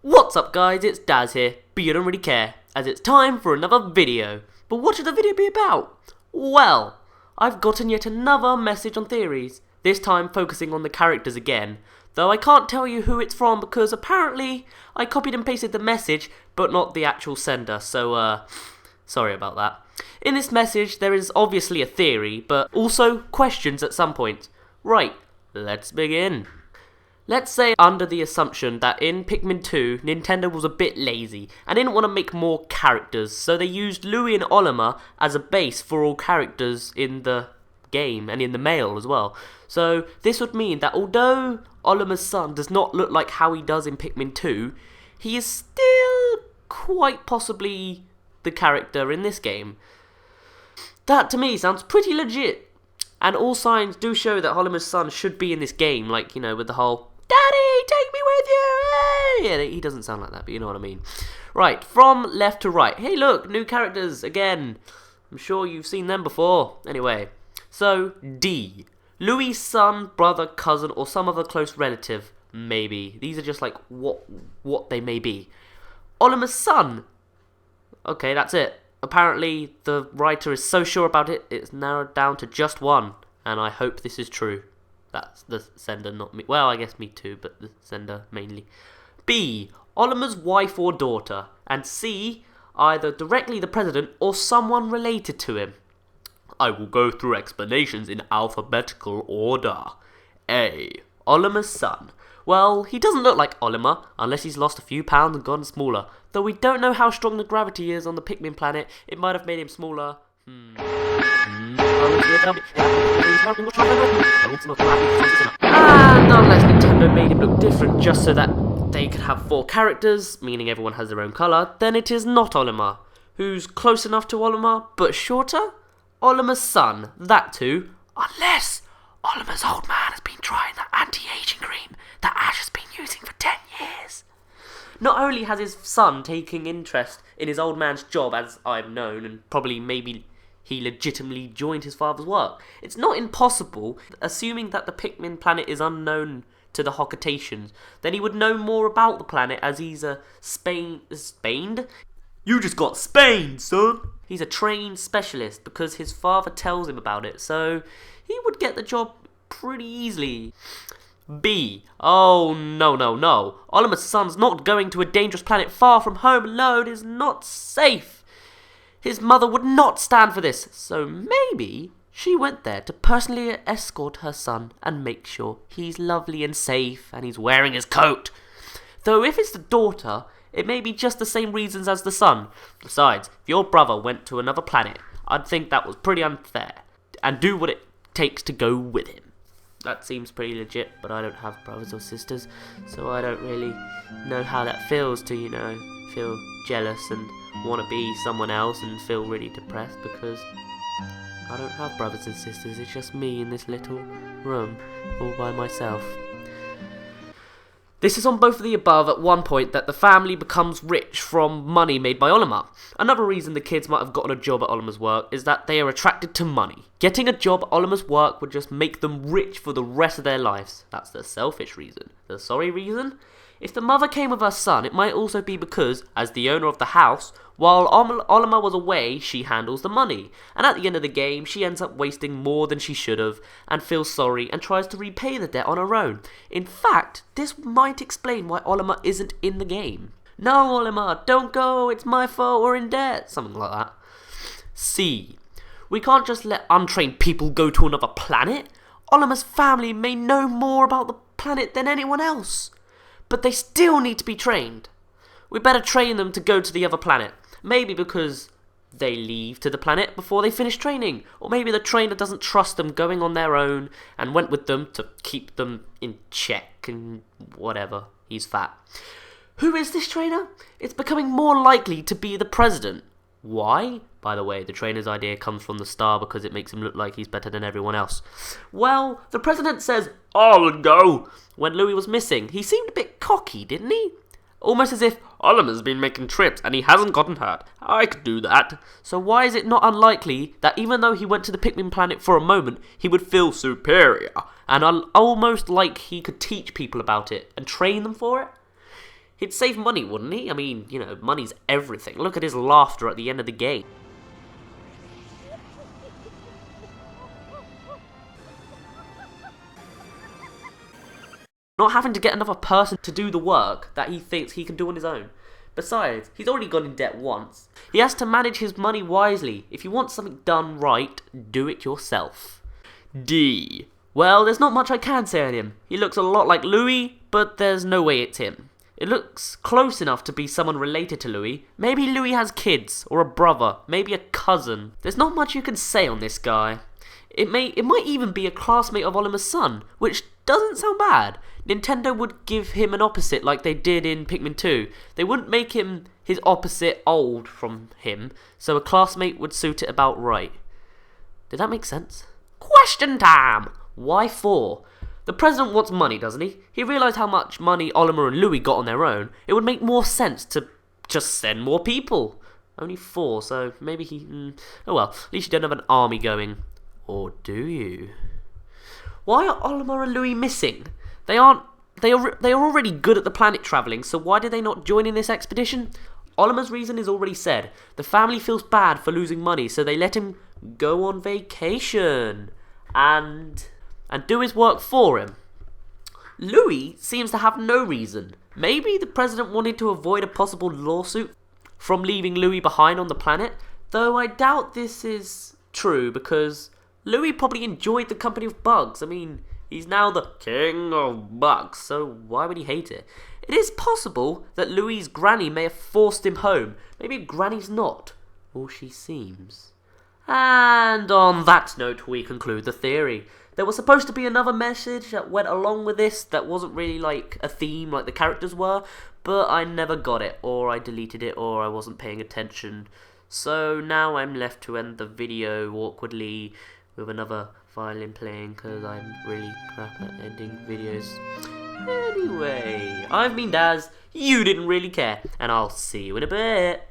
What's up guys, it's Daz here, but you don't really care, as it's time for another video. But what should the video be about? Well, I've gotten yet another message on theories, this time focusing on the characters again, though I can't tell you who it's from because apparently I copied and pasted the message, but not the actual sender, so sorry about that. In this message there is obviously a theory, but also questions at some point. Right, let's begin. Let's say under the assumption that in Pikmin 2, Nintendo was a bit lazy and didn't want to make more characters, so they used Louie and Olimar as a base for all characters in the game and in the mail as well. So this would mean that although Olimar's son does not look like how he does in Pikmin 2, he is still quite possibly the character in this game. That to me sounds pretty legit. And all signs do show that Olimar's son should be in this game, like, you know, with the whole "Daddy, take me with you!" Yeah, he doesn't sound like that, but you know what I mean. Right, from left to right. Hey look, new characters again. I'm sure you've seen them before. Anyway, so D. Louis' son, brother, cousin, or some other close relative, maybe. These are just like what they may be. Olimar's son. Okay, that's it. Apparently, the writer is so sure about it, it's narrowed down to just one. And I hope this is true. That's the sender, not me. Well, I guess me too, but the sender mainly. B. Olimar's wife or daughter. And C. Either directly the president or someone related to him. I will go through explanations in alphabetical order. A. Olimar's son. Well, he doesn't look like Olimar, unless he's lost a few pounds and gotten smaller. Though we don't know how strong the gravity is on the Pikmin planet, it might have made him smaller. And unless Nintendo made him look different just so that they could have 4 characters, meaning everyone has their own colour, then it is not Olimar. Who's close enough to Olimar, but shorter? Olimar's son, that too. Unless Olimar's old man has been trying that anti-aging cream that Ash has been using for 10 years. Not only has his son taken interest in his old man's job, as I've known, and probably maybe he legitimately joined his father's work. It's not impossible, assuming that the Pikmin planet is unknown to the Hockatations, then he would know more about the planet as he's a Spained? You just got Spained, son! He's a trained specialist because his father tells him about it, so he would get the job pretty easily. B. Oh, no. Olimar's son's not going to a dangerous planet far from home alone. Is not safe. His mother would not stand for this, so maybe she went there to personally escort her son and make sure he's lovely and safe and he's wearing his coat. Though if it's the daughter, it may be just the same reasons as the son. Besides, if your brother went to another planet, I'd think that was pretty unfair. And do what it takes to go with him. That seems pretty legit, but I don't have brothers or sisters, so I don't really know how that feels to, you know, feel jealous and want to be someone else and feel really depressed because I don't have brothers and sisters. It's just me in this little room all by myself. This is on both of the above at one point that the family becomes rich from money made by Olimar. Another reason the kids might have gotten a job at Olimar's work is that they are attracted to money. Getting a job at Olimar's work would just make them rich for the rest of their lives. That's the selfish reason. The sorry reason? If the mother came with her son, it might also be because, as the owner of the house, while Olimar was away, she handles the money. And at the end of the game, she ends up wasting more than she should have, and feels sorry and tries to repay the debt on her own. In fact, this might explain why Olimar isn't in the game. No, Olimar, don't go, it's my fault, we're in debt. Something like that. C. We can't just let untrained people go to another planet. Olimar's family may know more about the planet than anyone else. But they still need to be trained. We better train them to go to the other planet. Maybe because they leave to the planet before they finish training. Or maybe the trainer doesn't trust them going on their own and went with them to keep them in check and whatever. He's fat. Who is this trainer? It's becoming more likely to be the president. Why? By the way, the trainer's idea comes from the star because it makes him look like he's better than everyone else. Well, the president says, "I'll go." When Louis was missing, he seemed a bit cocky, didn't he? Almost as if, Olimar's been making trips and he hasn't gotten hurt. I could do that. So why is it not unlikely that even though he went to the Pikmin planet for a moment, he would feel superior and almost like he could teach people about it and train them for it? He'd save money, wouldn't he? I mean, you know, money's everything. Look at his laughter at the end of the game. Not having to get another person to do the work that he thinks he can do on his own. Besides, he's already gone in debt once. He has to manage his money wisely. If you want something done right, do it yourself. D. Well, there's not much I can say on him. He looks a lot like Louis, but there's no way it's him. It looks close enough to be someone related to Louis. Maybe Louis has kids, or a brother, maybe a cousin. There's not much you can say on this guy. It might even be a classmate of Oliver's son, which doesn't sound bad. Nintendo would give him an opposite like they did in Pikmin 2. They wouldn't make him his opposite old from him, so a classmate would suit it about right. Did that make sense? Question time! Why 4? The president wants money, doesn't he? He realised how much money Oliver and Louis got on their own. It would make more sense to just send more people. Only 4, so maybe he... Oh well, at least you don't have an army going. Or do you? Why are Oliver and Louis missing? They are already good at the planet travelling, so why did they not join in this expedition? Oliver's reason is already said. The family feels bad for losing money, so they let him go on vacation. And do his work for him. Louis seems to have no reason. Maybe the president wanted to avoid a possible lawsuit from leaving Louis behind on the planet, though I doubt this is true because Louis probably enjoyed the company of bugs. I mean, he's now the king of bugs, so why would he hate it? It is possible that Louis' granny may have forced him home. Maybe Granny's not, or she seems. And on that note, we conclude the theory. There was supposed to be another message that went along with this that wasn't really like a theme like the characters were, but I never got it, or I deleted it, or I wasn't paying attention. So now I'm left to end the video awkwardly with another violin playing because I'm really crap at ending videos. Anyway, I've been Daz, you didn't really care, and I'll see you in a bit.